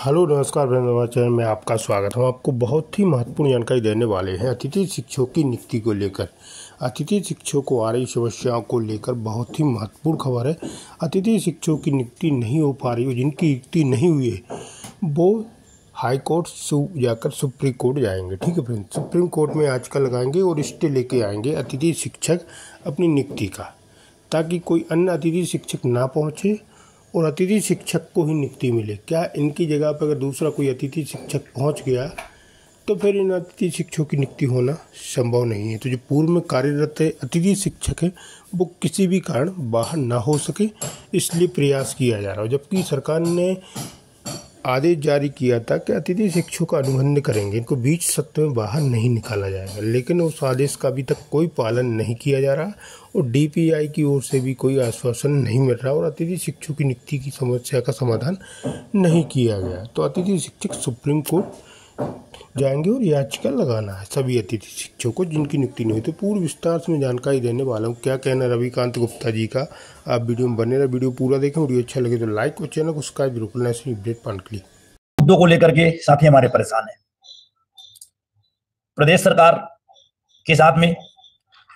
Hello नमस्कार हमारे channel में आपका स्वागत है। हम आपको बहुत ही महत्वपूर्ण जानकारी देने वाले हैं अतिथि शिक्षकों की नियुक्ति को लेकर। अतिथि शिक्षकों को आ रही समस्याओं को लेकर बहुत ही महत्वपूर्ण खबर है। अतिथि शिक्षकों की नियुक्ति नहीं हो पा रही है, जिनकी नियुक्ति नहीं हुई है वो हाई कोर्ट जाकर सुप्रीम कोर्ट जाएंगे। ठीक है फ्रेंड, सुप्रीम कोर्ट में याचिका लगाएंगे और स्टे लेके आएंगे अतिथि शिक्षक अपनी नियुक्ति का, ताकि कोई अन्य अतिथि शिक्षक ना पहुँचे और अतिथि शिक्षक को ही नियुक्ति मिले। क्या इनकी जगह पर अगर दूसरा कोई अतिथि शिक्षक पहुंच गया तो फिर इन अतिथि शिक्षकों की नियुक्ति होना संभव नहीं है। तो जो पूर्व में कार्यरत अतिथि शिक्षक है वो किसी भी कारण बाहर ना हो सके, इसलिए प्रयास किया जा रहा है। जबकि सरकार ने आदेश जारी किया था कि अतिथि शिक्षकों का अनुबंध करेंगे, इनको बीच सत्र में बाहर नहीं निकाला जाएगा, लेकिन उस आदेश का अभी तक कोई पालन नहीं किया जा रहा और डीपीआई की ओर से भी कोई आश्वासन नहीं मिल रहा और अतिथि शिक्षकों की नियुक्ति की समस्या का समाधान नहीं किया गया। तो अतिथि शिक्षक सुप्रीम कोर्ट जाएंगे और याचिका लगाना है सभी अतिथि शिक्षकों को जिनकी नियुक्ति नहीं हुई। तो पूर्ण विस्तार से मैं जानकारी देने वाला हूँ। क्या कहना रविकांत गुप्ता जी का, आप वीडियो में बने रहे, वीडियो पूरा देखें। वीडियो अच्छा लगे तो लाइक और चैनल को सब्सक्राइब जरूर करना। ऐसे अपडेट पाने के लिए मुद्दों को लेकर के साथी हमारे परेशान है। प्रदेश सरकार के साथ में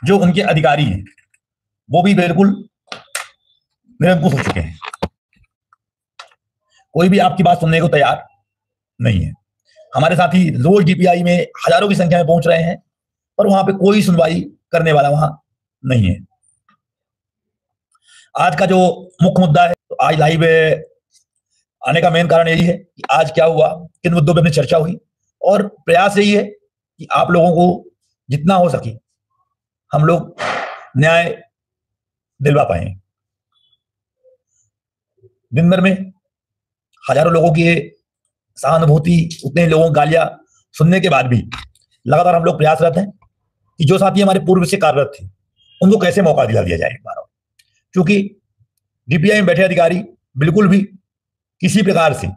जो उनके अधिकारी हैं वो भी बिल्कुल निरंकुश हो चुके हैं। कोई भी आपकी बात सुनने को तैयार नहीं है। हमारे साथी रोज डीपीआई में हजारों की संख्या में पहुंच रहे हैं, पर वहां पे कोई सुनवाई करने वाला वहां नहीं है। आज का जो मुख्य मुद्दा है, तो आज लाइव आने का मेन कारण यही है कि आज क्या हुआ, किन मुद्दों पे अपनी चर्चा हुई, और प्रयास यही है कि आप लोगों को जितना हो सके हम लोग न्याय दिलवा पाए। दिन भर में हजारों लोगों की सहानुभूति, उतने लोगों की गालियां सुनने के बाद भी लगातार हम लोग प्रयासरत हैं कि जो साथी हमारे पूर्व से कार्यरत थे उनको कैसे मौका दिला दिया जाए एक बार। क्योंकि डीपीआई में बैठे अधिकारी बिल्कुल भी किसी प्रकार से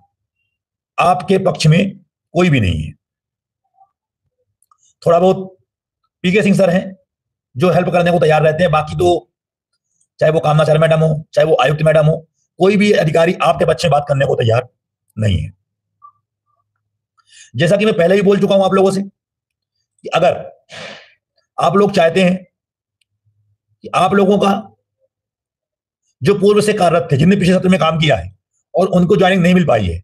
आपके पक्ष में कोई भी नहीं है। थोड़ा बहुत पीके सिंह सर हैं जो हेल्प करने को तैयार रहते हैं, बाकी तो चाहे वो कामनाचार्य मैडम हो, चाहे वो आयुक्त मैडम हो, कोई भी अधिकारी आपके पक्ष में बात करने को तैयार नहीं है। जैसा कि मैं पहले ही बोल चुका हूं आप लोगों से कि अगर आप लोग चाहते हैं कि आप लोगों का जो पूर्व से कार्यरत थे, जिनने पिछले सत्र में काम किया है और उनको ज्वाइनिंग नहीं मिल पाई है,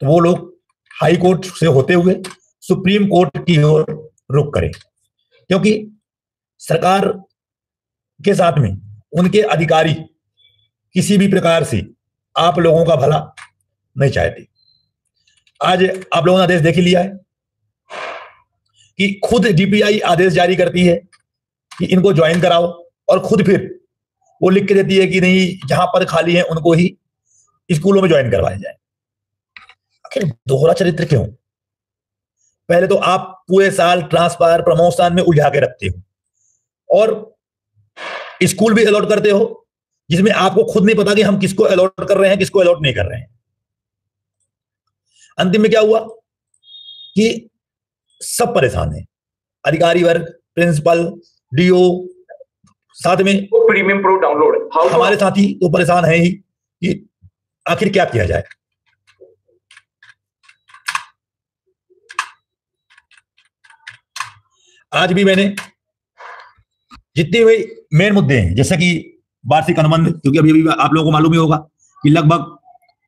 तो वो लोग हाई कोर्ट से होते हुए सुप्रीम कोर्ट की ओर रुख करें। क्योंकि सरकार के साथ में उनके अधिकारी किसी भी प्रकार से आप लोगों का भला नहीं चाहते। आज आप लोगों ने आदेश देख ही लिया है कि खुद डीपीआई आदेश जारी करती है कि इनको ज्वाइन कराओ, और खुद फिर वो लिख के देती है कि नहीं, जहां पर खाली है उनको ही स्कूलों में ज्वाइन करवाया जाए। आखिर दोहरा चरित्र क्यों? पहले तो आप पूरे साल ट्रांसफर प्रमोशन में उलझा के रखते हो और स्कूल भी अलॉट करते हो जिसमें आपको खुद नहीं पता कि हम किसको अलॉट कर रहे हैं, किसको अलॉट नहीं कर रहे हैं। अंतिम में क्या हुआ कि सब परेशान है, अधिकारी वर्ग, प्रिंसिपल, डीओ, साथ में प्रीमियम प्रो डाउनलोड हमारे साथी तो परेशान है ही कि आखिर क्या किया जाए। आज भी मैंने जितने भी मेन मुद्दे हैं, जैसे कि वार्षिक अनुबंध, क्योंकि अभी अभी आप लोगों को मालूम ही होगा कि लगभग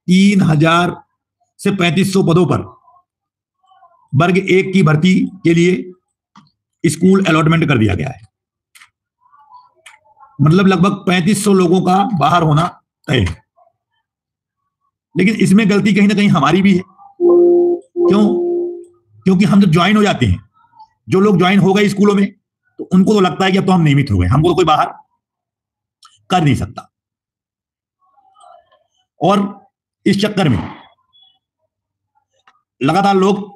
3000 से 3500 पदों पर वर्ग 1 की भर्ती के लिए स्कूल अलॉटमेंट कर दिया गया है। मतलब लगभग 3500 लोगों का बाहर होना तय है। लेकिन इसमें गलती कहीं ना कहीं हमारी भी है। क्यों? क्योंकि हम जब ज्वाइन हो जाते हैं, जो लोग ज्वाइन हो गए स्कूलों में, तो उनको तो लगता है कि अब तो हम नियमित हो गए, हमको तो कोई बाहर कर नहीं सकता। और इस चक्कर में लगातार लोग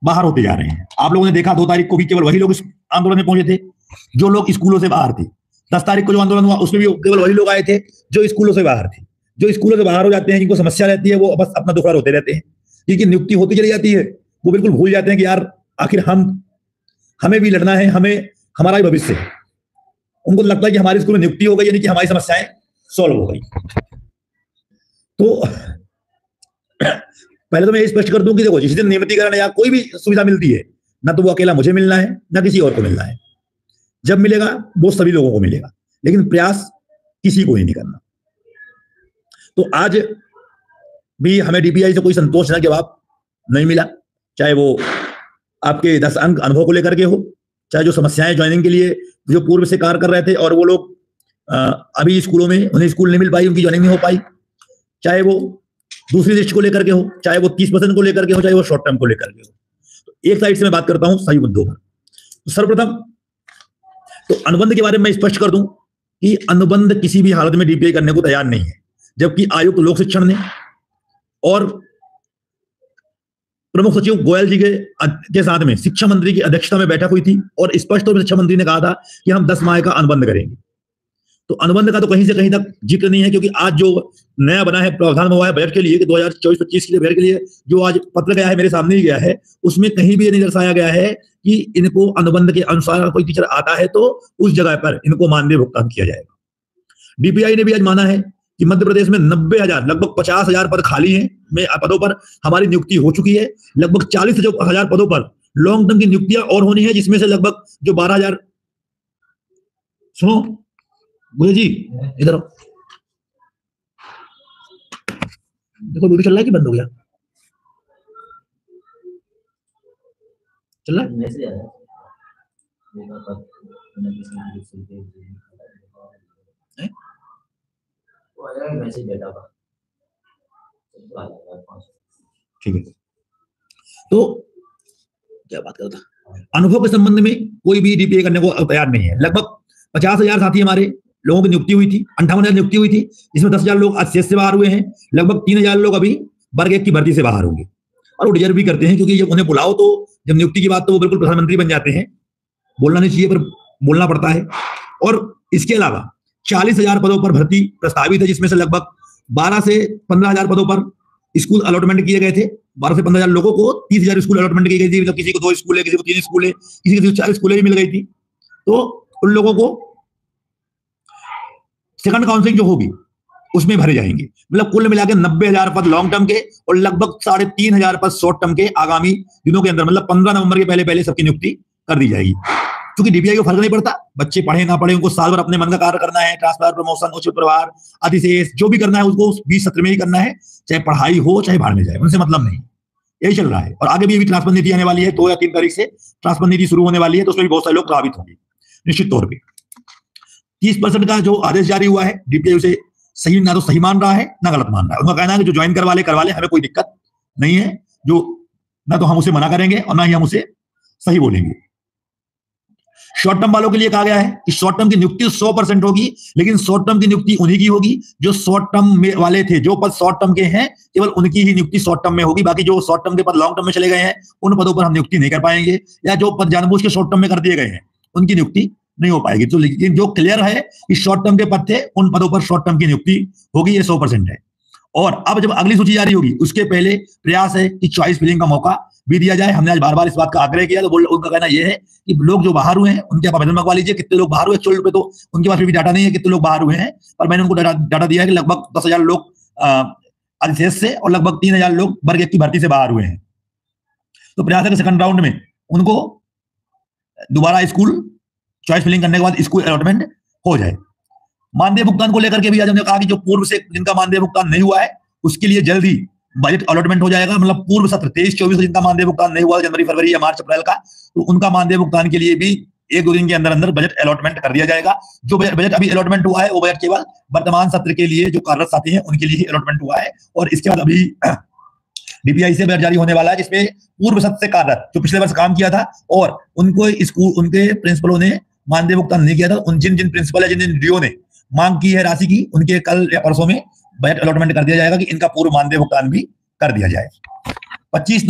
बाहर होते जा रहे हैं। आप लोगों ने देखा 2 तारीख को भी केवल वही लोग इस आंदोलन में पहुंचे थे जो लोग स्कूलों से बाहर थे। 10 तारीख को जो आंदोलन हुआ उसमें भी केवल वही लोग आए थे जो स्कूलों से बाहर थे। जो स्कूलों से बाहर हो जाते हैं, जिनको समस्या रहती है, वो बस अपना दुखड़ा रोते रहते हैं। जिनकी नियुक्ति होती चली जाती है वो बिल्कुल भूल जाते हैं कि यार आखिर हमें भी लड़ना है, हमें हमारा ही भविष्य है। उनको लगता है कि हमारे स्कूल में नियुक्ति हो गई यानी कि हमारी समस्याएं सॉल्व हो गई। तो पहले तो मैं ये स्पष्ट कर दूं कि देखो, जिस दिन नियमितीकरण या कोई भी सुविधा मिलती है, ना तो वो अकेला मुझे मिलना है, ना किसी और को मिलना है। जब मिलेगा वो सभी लोगों को मिलेगा, लेकिन प्रयास किसी को ही नहीं करना। तो आज भी हमें डीपीआई से कोई संतोषजनक जवाब नहीं मिला, चाहे वो आपके 10 अंक अनुभव को लेकर के हो, चाहे जो समस्याएं ज्वाइनिंग के लिए जो पूर्व से कार्य कर रहे थे और वो लोग अभी स्कूलों में उन्हें स्कूल नहीं मिल पाई, उनकी ज्वाइनिंग नहीं हो पाई, चाहे वो दूसरी लिस्ट को लेकर के हो, चाहे वो 30% को लेकर के हो, चाहे वो शॉर्ट टर्म को लेकर के हो। तो एक साइड से मैं बात करता हूं सही मुद्दों पर। तो सर्वप्रथम तो अनुबंध के बारे में मैं स्पष्ट कर दूं कि अनुबंध किसी भी हालत में डीपीआई करने को तैयार नहीं है, जबकि आयुक्त लोक शिक्षण ने और प्रमुख सचिव गोयल जी के साथ में शिक्षा मंत्री की अध्यक्षता में बैठक हुई थी और स्पष्ट तौर पर शिक्षा मंत्री ने कहा था कि हम 10 माह का अनुबंध करेंगे। तो अनुबंध का तो कहीं से कहीं तक जिक्र नहीं है, क्योंकि आज जो नया बना है प्रावधान हुआ है बजट के लिए कि 2024-25 के बजट के लिए जो आज पत्र गया है, मेरे सामने ही गया है, उसमें कहीं भी ये नहीं दर्शाया गया है कि इनको अनुबंध के अनुसार कोई टीचर आता है तो उस जगह पर इनको मानदेय भुगतान किया जाएगा। डीपीआई ने भी आज माना है कि मध्य प्रदेश में 90,000 लगभग 50,000 पद खाली हैं, में पदों पर हमारी नियुक्ति हो चुकी है। लगभग 40,000 पदों पर लॉन्ग टर्म की नियुक्तियां और होनी है, जिसमें से लगभग जो 12,000 सुनो भैया जी इधर देखो, वीडियो चल रहा है कि बंद हो गया? चल रहा है? ठीक है। तो क्या बात कर रहा था, अनुभव के संबंध में कोई भी डीपीआई करने को तैयार नहीं है। लगभग 50,000 साथी हमारे लोगों की नियुक्ति हुई थी, 58,000 नियुक्ति हुई थी, जिसमें 10,000 लोग एचसीएस से बाहर हुए हैं, लगभग 3,000 लोग अभी वर्ग 1 की भर्ती से बाहर होंगे और वो डिजर्व भी करते हैं, क्योंकि जब उन्हें बुलाओ तो जब नियुक्ति की बात तो वो बिल्कुल प्रधानमंत्री बन जाते हैं। बोलना नहीं चाहिए पर बोलना पड़ता है। और इसके अलावा 40,000 पदों पर भर्ती प्रस्तावित है, जिसमें से लगभग 12 से 15,000 पदों पर स्कूल अलॉटमेंट किए गए थे। 12 से 15,000 लोगों को 30,000 स्कूल अलॉटमेंट की गई थी, मतलब किसी को 2 स्कूल है, किसी को 3 स्कूल है, किसी को 4 स्कूलें भी मिल गई थी। तो उन लोगों को सेकंड काउंसलिंग जो होगी उसमें भरे जाएंगे। मतलब कुल मिला के 90,000 पद लॉन्ग टर्म के और लगभग 3,500 पद शॉर्ट टर्म के आगामी दिनों के अंदर, मतलब 15 नवंबर के पहले पहले सबकी नियुक्ति कर दी जाएगी। क्योंकि डीपीआई को फर्क नहीं पड़ता, बच्चे पढ़े ना पढ़े, उनको साल भर अपने मन का कार्य करना है, ट्रांसफर, प्रमोशन, उच्च प्रभार, अधिशेष जो भी करना है उसको 20 सत्र में ही करना है, चाहे पढ़ाई हो चाहे भाड़ में जाए, उनसे मतलब नहीं। यही चल रहा है। और आगे भी अभी ट्रांसफर नीति आने वाली है, 2 या 3 तारीख से ट्रांसफर नीति शुरू होने वाली है, तो उसमें भी बहुत सारे लोग प्रभावित होंगे निश्चित तौर पर। 30% का जो आदेश जारी हुआ है, डीपीआई उसे सही ना तो सही मान रहा है ना गलत मान रहा है। उनका कहना है कि जो ज्वाइन करवा ले, हमें कोई दिक्कत नहीं है, जो ना तो हम उसे मना करेंगे और ना ही हम उसे सही बोलेंगे। शॉर्ट टर्म वालों के लिए कहा गया है कि शॉर्ट टर्म की नियुक्ति 100% होगी, लेकिन शॉर्ट टर्म की नियुक्ति उन्हीं की होगी जो शॉर्ट टर्म में वाले थे। जो पद शॉर्ट टर्म के हैं केवल उनकी ही नियुक्ति शॉर्ट टर्म में होगी, बाकी जो शॉर्ट टर्म के पद लॉन्ग टर्म में चले गए हैं उन पदों पर हम नियुक्ति नहीं कर पाएंगे, या जो पद जानबूझ के शॉर्ट टर्म में कर दिए गए हैं उनकी नियुक्ति नहीं हो पाएगी। तो लेकिन जो क्लियर है कि शॉर्ट टर्म के पद थे उन पदों पर शॉर्ट टर्म की नियुक्ति होगी, ये 100% है। और अब जब अगली सूची जारी होगी उसके पहले प्रयास है कि चॉइस फिलिंग का मौका भी दिया जाए। हमने आज बार बार इस बात का आग्रह किया, तो उनका कहना यह है कि लोग जो बाहर हुए हैं उनके आप आवेदन मंगवा लीजिए, कितने लोग बाहर हुए। एक्चुअल पे तो उनके पास भी डाटा नहीं है कितने लोग बाहर हुए हैं, पर मैंने उनको डाटा दिया है कि लगभग 10,000 लोग अधिशेष से और लगभग 3,000 लोग वर्ग 1 की भर्ती से बाहर हुए हैं। तो प्रयास है कि सेकंड राउंड में उनको दोबारा स्कूल चॉइस फिलिंग करने के बाद स्कूल अलॉटमेंट हो जाए। मानदेय भुगतान को लेकर के भी आज हमने कहा कि जो पूर्व से जिनका मानदेय भुगतान नहीं हुआ है उसके लिए जल्द ही बजट अलॉटमेंट हो जाएगा। मतलब पूर्व सत्र 23-24 जिनका मानदेय भुगतान नहीं हुआ, जनवरी फरवरी या मार्च अप्रैल का, तो उनका मानदेय भुगतान के लिए भी 1-2 दिन के अंदर अंदर बजट अलॉटमेंट कर दिया जाएगा। जो बजट अभी अलॉटमेंट हुआ है वो बजट केवल वर्तमान सत्र के लिए जो कार्यरत साथी हैं उनके लिए ही अलॉटमेंट हुआ है। और इसके बाद अभी डीपीआई से बजट जारी होने वाला है, जिसमें पूर्व सत्र से कार्यरत जो पिछले वर्ष काम किया था और उनको स्कूल उनके प्रिंसिपलों ने मानदेय भुगतान नहीं किया था, उन जिन प्रिंसिपल या जिन डीओ ने मांग की है राशि की, उनके कल या परसों में बजट अलॉटमेंट कर दिया जाएगा कि इनका पूर्व मानदेय भुगतान भी कर दिया जाए। 25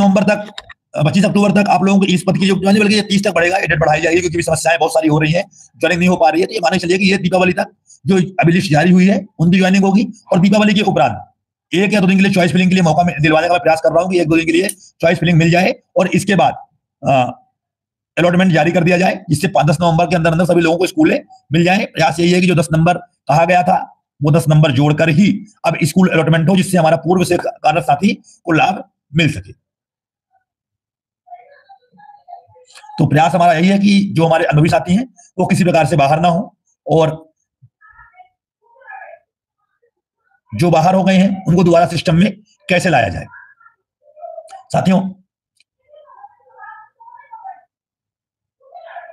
अक्टूबर तक आप लोगों को इस पद की जो बल्कि 30 तक बढ़ेगा, डेट बढ़ाई जाएगी क्योंकि समस्याएं बहुत सारी हो रही है, ज्वाइनिंग नहीं हो पा रही है। तो ये माने चलिए कि ये दीपावली तक जो अभी लिस्ट जारी हुई है उनकी ज्वाइनिंग होगी। और दीपावली के उपरांत 1 या 2 दिन के लिए चॉइस फिलिंग के लिए मौका दिलवाने का मैं प्रयास कर रहा हूँ कि 1-2 दिन के लिए चॉइस फिलिंग मिल जाए और इसके बाद अलॉटमेंट जारी कर दिया जाए, जिससे 10 नवंबर के अंदर अंदर सभी लोगों को स्कूलें मिल जाए। प्रयास यही है कि जो 10 नंबर कहा गया था वो 10 नंबर जोड़कर ही अब स्कूल अलॉटमेंट हो, जिससे हमारा पूर्व से कार्यरत साथी को लाभ मिल सके। तो प्रयास हमारा यही है कि जो हमारे अनुभवी साथी हैं वो किसी प्रकार से बाहर ना हो, और जो बाहर हो गए हैं उनको दोबारा सिस्टम में कैसे लाया जाए। साथियों,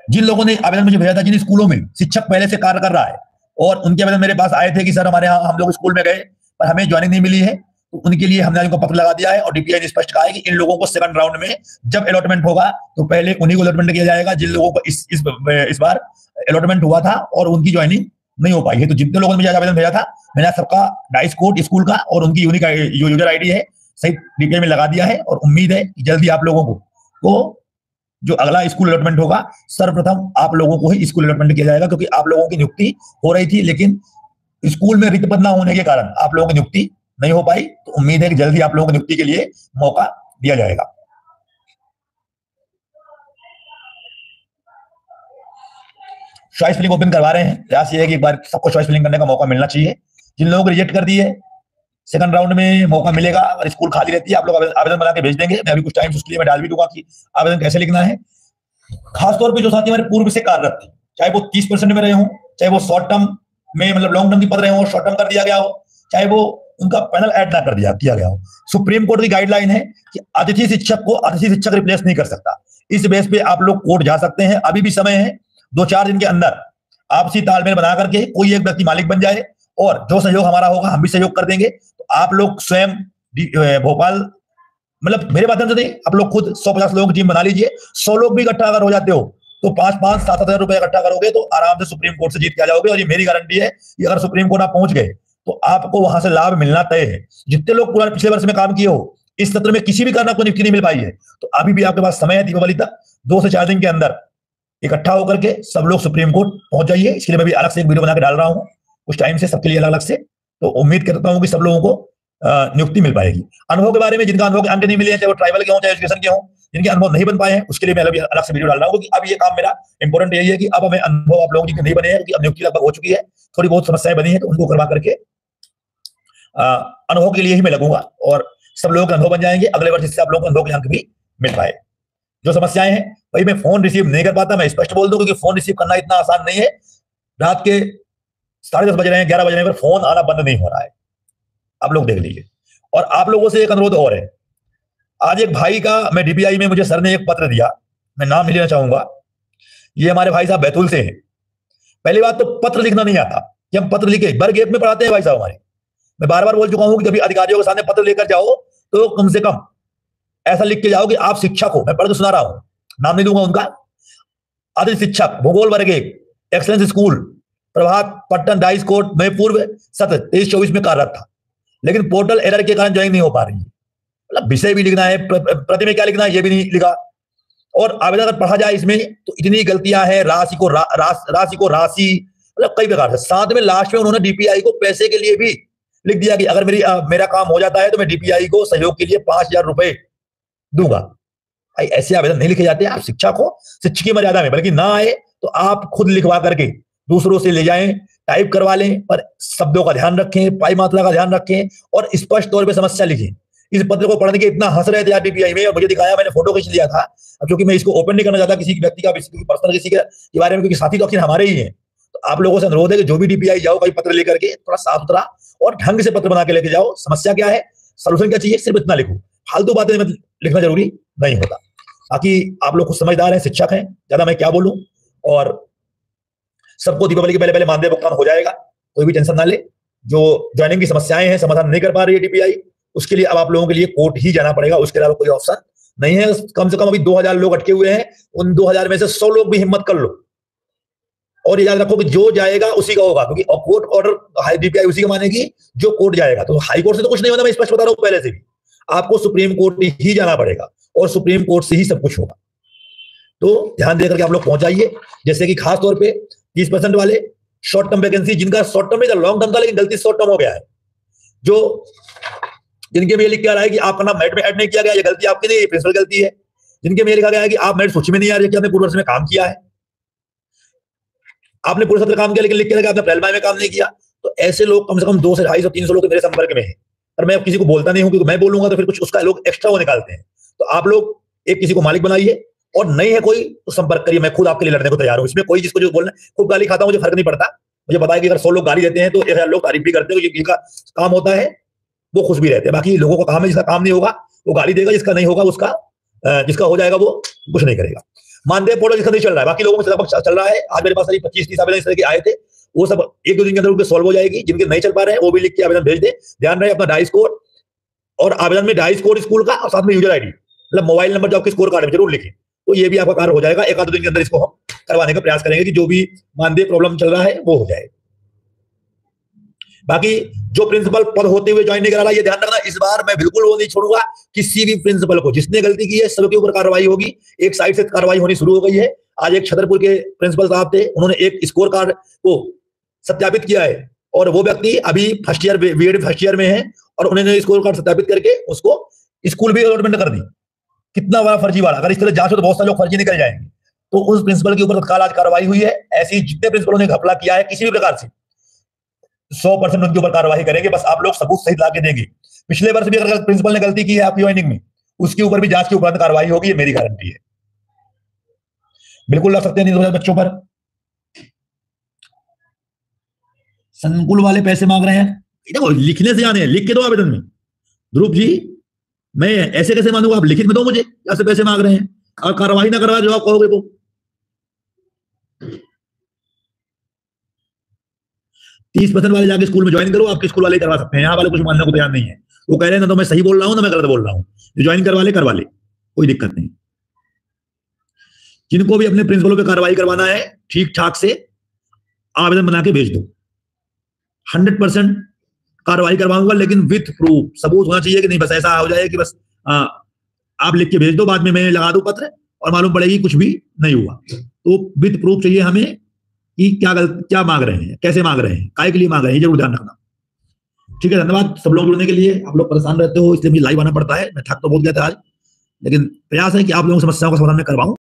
जिन लोगों ने आवेदन मुझे भेजा था, जिन स्कूलों में शिक्षक पहले से कार्य कर रहा है और उनके आवेदन मेरे पास आए थे कि सर हमारे यहाँ हम लोग स्कूल में गए पर हमें ज्वाइनिंग नहीं मिली है, तो उनके लिए हमने उनको पत्र लगा दिया है और डीपीआई ने स्पष्ट कहा है कि इन लोगों को सेकंड राउंड में जब अलॉटमेंट होगा तो पहले उन्हीं को अलॉटमेंट किया जाएगा जिन लोगों को इस बार अलॉटमेंट हुआ था और उनकी ज्वाइनिंग नहीं हो पाई है। तो जितने लोगों ने मुझे आवेदन भेजा था मैंने सबका डाइस कोड स्कूल का और उनकी यूनिक जो यूजर आईडी है सही डीपीआई में लगा दिया है, और उम्मीद है कि जल्दी आप लोगों को जो अगला स्कूल अलॉटमेंट होगा सर्वप्रथम आप लोगों को ही स्कूल अलॉटमेंट किया जाएगा, क्योंकि आप लोगों की नियुक्ति हो रही थी लेकिन स्कूल में रिक्त पद ना होने के कारण आप लोगों की नियुक्ति नहीं हो पाई। तो उम्मीद है कि जल्दी आप लोगों को नियुक्ति के लिए मौका दिया जाएगा। चॉइस फिलिंग ओपन करवा रहे हैं, प्रयास ये है कि एक बार सबको चॉइस फिलिंग करने का मौका मिलना चाहिए। जिन लोगों को रिजेक्ट कर दिए सेकंड राउंड में मौका मिलेगा, और स्कूल खाली रहती है आप लोग आवेदन बना के भेज देंगे। मैं अभी कुछ टाइम उसके लिए मैं डाल भी दूंगा कि आवेदन कैसे लिखना है। खासतौर पे जो साथी हमारे पूर्व से कार्यरत थे, चाहे वो 30% में रहे हों, चाहे वो शॉर्ट टर्म में मतलब लॉन्ग टर्म की पद रहे हो, शॉर्ट टर्म कर दिया गया हो, चाहे वो उनका पैनल ऐड ना कर दिया गया हो, सुप्रीम कोर्ट की गाइडलाइन है कि अतिथि शिक्षक को अतिथि शिक्षक रिप्लेस नहीं कर सकता। इस बेस पे आप लोग कोर्ट जा सकते हैं, अभी भी समय है। 2-4 दिन के अंदर आपसी तालमेल बना करके कोई एक व्यक्ति मालिक बन जाए, और जो सहयोग हमारा होगा हम भी सहयोग कर देंगे। तो आप लोग स्वयं भोपाल मतलब मेरे माध्यम से नहीं, आप लोग खुद 150 लोगों की टीम बना लीजिए। 100 लोग भी इकट्ठा अगर हो जाते हो तो 5-5, 7-7 रुपए इकट्ठा करोगे तो आराम से सुप्रीम कोर्ट से जीत के आ जाओगे। और ये मेरी गारंटी है कि अगर सुप्रीम कोर्ट आप पहुंच गए तो आपको वहां से लाभ मिलना तय है। जितने लोग पुराने पिछले वर्ष में काम किए हो, इस सत्र में किसी भी कारण आपको नियुक्ति नहीं मिल पाई है, तो अभी भी आपके पास समय है दीपावली तक 2 से 4 दिन के अंदर इकट्ठा होकर के सब लोग सुप्रीम कोर्ट पहुंच जाइए। इसके लिए मैं भी अलग से एक वीडियो बना के डाल रहा हूं कुछ टाइम से सबके लिए अलग अलग से। तो उम्मीद करता हूं कि सब लोगों को नियुक्ति मिल पाएगी। अनुभव के बारे में, जिनका अनुभव के अंक नहीं मिले हैं, चाहे वो ट्राइबल के हों चाहे एजुकेशन के हों, जिनके अनुभव नहीं बन पाए हैं, उसके लिए मैं अभी अलग से वीडियो डाल रहा हूं। क्योंकि अब ये काम मेरा इंपॉर्टेंट यही है कि अब हमें अनुभव आप लोगों की नहीं बने हैं, क्योंकि अब नियुक्ति लगभग हो चुकी है, थोड़ी बहुत समस्याएं बनी है, तो उनको करवा करके अनुभव के लिए ही मैं लगूंगा और सब लोगों के अनुभव बन जाएंगे। अगले वर्ष इससे आप लोगों को अनुभव के अंक भी मिल पाए। जो समस्याएं हैं भाई, मैं फोन रिसीव नहीं कर पाता, मैं स्पष्ट बोल दूं, क्योंकि फोन रिसीव करना इतना आसान नहीं है। रात के 10:30 बज रहे हैं, 11 बज रहे हैं, पर फोन आना बंद नहीं हो रहा है, आप लोग देख लीजिए। और आप लोगों से एक अनुरोध और है, आज एक भाई का मैं डीपीआई में मुझे सर ने एक पत्र दिया, मैं नाम नहीं लेना चाहूंगा, ये हमारे भाई साहब बैतूल से हैं। पहली बात तो पत्र लिखना नहीं आता कि हम पत्र लिखे, बरगेट में पढ़ाते हैं भाई साहब हमारे। मैं बार बार बोल चुका हूं कि कभी अधिकारियों के सामने पत्र लेकर जाओ तो कम से कम ऐसा लिख के जाओ कि आप शिक्षक हो। मैं पढ़ के सुना रहा हूं, नाम नहीं दूंगा उनका। अतिथि शिक्षक भूगोल वर्ग 1 एक्सलेंस स्कूल प्रभात पट्टन डाइस कोर्ट में पूर्व सत्र 23-24 में कार्यरत था, लेकिन पोर्टल एरर के कारण ज्वाइन नहीं हो पा रही है। मतलब विषय भी लिखना है, प्रति में क्या लिखना है ये भी नहीं लिखा, और आवेदन अगर पढ़ा जाए इसमें तो इतनी गलतियां हैं, राशि को राशि, मतलब कई प्रकार से। साथ में लास्ट में उन्होंने डीपीआई को पैसे के लिए भी लिख दिया कि अगर मेरा काम हो जाता है तो मैं डीपीआई को सहयोग के लिए 5,000 रुपए दूंगा। भाई ऐसे आवेदन नहीं लिखे जाते। आप शिक्षक हो, शिक्षक की मर्यादा में, बल्कि ना आए तो आप खुद लिखवा करके दूसरों से ले जाएं, टाइप करवा लें, पर शब्दों का ध्यान रखें, पाई मात्रा का ध्यान रखें और स्पष्ट तौर पे समस्या लिखें। इस पत्र को पढ़ने के इतना हंस रहे थे यार डीपीआई में, और मुझे दिखाया, मैंने फोटो खींच लिया था, क्योंकि मैं इसको ओपन नहीं करना चाहता किसी व्यक्ति का पर्सनल किसी के बारे में, क्योंकि साथी तो आखिर हमारे ही हैं। तो आप लोगों से अनुरोध है कि जो भी डीपीआई जाओ कोई पत्र लेकर के थोड़ा साफ सुथरा और ढंग से पत्र बना के लेके जाओ। समस्या क्या है, सोल्यूशन क्या चाहिए, सिर्फ इतना लिखो। फालतू बातें लिखना जरूरी नहीं होता। बाकी आप लोग कुछ समझदार हैं, शिक्षक हैं, ज्यादा मैं क्या बोलूं। और सबको दीपावली के पहले पहले मानदेय भुगतान हो जाएगा, कोई भी टेंशन ना ले। जो ज्वाइनिंग की समस्याएं हैं, समाधान नहीं कर पा रही है डीपीआई, उसके लिए अब आप लोगों के लिए कोर्ट ही जाना पड़ेगा, उसके अलावा कोई ऑप्शन नहीं है। कम से कम अभी 2,000 लोग अटके हुए हैं, उन 2,000 में से 100 लोग भी हिम्मत कर लो, और याद रखो कि जो जाएगा उसी का होगा, क्योंकि कोर्ट ऑर्डर डीपीआई उसी का मानेगी जो कोर्ट जाएगा। तो हाई कोर्ट से तो कुछ नहीं होता, मैं स्पष्ट बता रहा हूं पहले से भी। आपको सुप्रीम कोर्ट ही जाना पड़ेगा और सुप्रीम कोर्ट से ही सब कुछ होगा। तो ध्यान देकर के आप लोग पहुंच जाइए। जैसे कि खास तौर पे 30% वाले शॉर्ट टर्म वैकेंसी, जिनका शॉर्ट टर्म नहीं था, लॉन्ग टर्म था, लेकिन गलती शॉर्ट टर्म हो गया है, जो जिनके में लिख के आ रहा है कि आपका नाम मेरिट में ऐड नहीं किया गया, ये गलती आपकी नहीं, ये प्रिंसिपल गलती है। जिनके में लिखा गया है कि आप मेरिट सूची में नहीं आ रही है कि आपने पूर्व वर्ष में काम किया है, आपने पूरे सत्र काम किया लेकिन लिख के लगा आपने अप्रैल मई में काम नहीं किया। तो ऐसे लोग कम से कम 200 से 250 300 लोग मेरे संपर्क में हैं। और मैं किसी को बोलता नहीं हूं, क्योंकि मैं बोलूंगा तो फिर कुछ उसका लोग एक्स्ट्रा वो निकालते हैं। तो आप लोग एक किसी को मालिक बनाइए, और नहीं है कोई तो संपर्क करिए, मैं खुद आपके लिए लड़ने को तैयार हूं। इसमें कोई जिसको जो बोलना, खूब गाली खाता हूं, मुझे फर्क नहीं पड़ता। मुझे पता है कि अगर 100 लोग गाली देते हैं तो 1000 लोग तारीफ भी करते हैं, तो जिनका काम होता है वो खुश भी रहते हैं। बाकी लोगों का काम है, जिसका काम नहीं होगा वो गाली देगा, जिसका नहीं होगा उसका जिसका हो जाएगा वो कुछ नहीं करेगा। मानदेय पोर्टल जिसका नहीं चल रहा है, बाकी लोगों में लगभग चल रहा है। आज मेरे पास 25-30 आवेदन इस तरह के आए थे, वो सब 1-2 दिन के अंदर उनके सॉल्व हो जाएगी। जिनके नहीं चल पा रहे हैं वो भी लिख के आवेदन भेज दे। ध्यान रहे अपना डाई स्कोर, और आवेदन में डाई स्कोर स्कूल का, और साथ में यूजर आईडी, मतलब मोबाइल नंबर जो आपके स्कोर कार्ड में जरूर लिखें। तो ये भी आपका कार्य हो जाएगा। 1-2 दिन के अंदर इसको हम करवाने का प्रयास करेंगे कि जो भी मानदेय प्रॉब्लम चल रहा है वो हो जाए। बाकी जो प्रिंसिपल पद होते हुए ज्वाइन नहीं करा रहा, ये ध्यान रखना, इस बार मैं बिल्कुल वो नहीं छोड़ूंगा किसी भी प्रिंसिपल को। जिसने गलती की है सबके ऊपर कार्रवाई होगी। एक साइड से कार्रवाई होनी शुरू हो गई है। आज एक छतरपुर के प्रिंसिपल साहब थे, उन्होंने एक स्कोर कार्ड को सत्यापित किया है, और वो व्यक्ति अभी first year BEd first year में है, और उन्होंने स्कोर कार्ड सत्यापित करके उसको स्कूल भी अलॉटमेंट कर दी। कितना बड़ा फर्जीवाड़ा! अगर इस तरह जांच हो तो बहुत सारे लोग फर्जी निकल जाएंगे। तो उस प्रिंसिपल के ऊपर तत्काल आज कार्रवाई हुई है। ऐसी जितने प्रिंसिपलों ने घपला किया है किसी भी प्रकार से, 100% उनके ऊपर कार्रवाई करेंगे। बस आप लोग सबूत सहित लाके देंगे। पिछले वर्ष भी अगर प्रिंसिपल ने गलती की है आपकी ज्वाइनिंग में, उसके ऊपर भी जांच के उपरांत कार्रवाई होगी, ये मेरी गारंटी है। बिल्कुल लग सकते हैं 2000 बच्चों पर। संकुल वाले पैसे मांग रहे हैं, देखो लिखने से जाने, लिख के दो आवेदन में। ध्रुव जी, मैं ऐसे कैसे मानूंगा? आप लिखित में दो मुझे, ऐसे पैसे मांग रहे हैं, और कार्रवाई ना करवा जो आप कहोगे वो। 30% वाले जाके स्कूल में ज्वाइन करो, आपके स्कूल वाले करवा सकते हैं। यहाँ वाले कुछ मानने को तैयार नहीं है। वो कह रहे हैं ना तो मैं सही बोल रहा हूं ना मैं गलत बोल रहा हूं। जो ज्वाइन करवा ले, कोई दिक्कत नहीं। जिनको भी अपने प्रिंसिपलों पे कार्रवाई करवाना है, ठीक ठाक से आवेदन बना के भेज दो। 100% कार्रवाई करवाऊंगा, लेकिन विथ प्रूफ। सबूत होना चाहिए कि नहीं बस ऐसा हो जाए कि बस आप लिख के भेज दो, बाद में मैं लगा दूं पत्र और मालूम पड़ेगी कुछ भी नहीं हुआ। तो विथ प्रूफ चाहिए हमें कि क्या मांग रहे हैं, कैसे मांग रहे हैं, काय के लिए मांग रहे हैं, जरूर ध्यान रखना। ठीक है, धन्यवाद सब लोग जुड़ने के लिए। आप लोग परेशान रहते हो इसलिए मुझे लाइव आना पड़ता है। मैं थक तो बहुत गया था आज, लेकिन प्रयास है कि आप लोगों की समस्याओं का समाधान मैं करवाऊं।